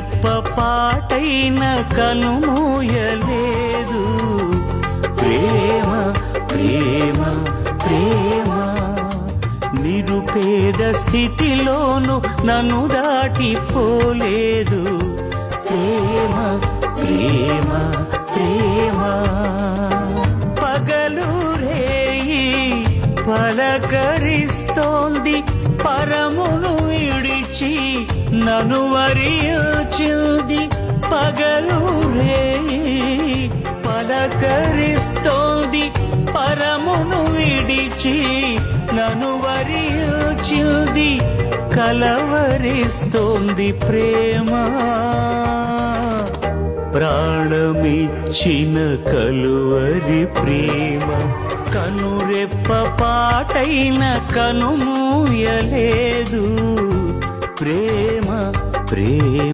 రెప్ప పాటైన కనుమూయలేదు. ప్రేమ ప్రేమ ప్రేమ నిరుపేద స్థితిలోను నన్ను దాటిపోలేదు. ప్రేమ ప్రేమ ప్రేమ పగలు రేయి పలకరిస్తోంది, పరమును విడిచి నన్ను వరించింది. పగలు రేయి పలకరిస్తోంది, పరమును విడిచి నన్ను వరించింది. కలవరిస్తోంది ప్రేమ, ప్రాణమిచ్చిన కలువరి ప్రేమ. కనురెప్ప పాటైన కనుమూయలేదు. ప్రేమ ప్రేమ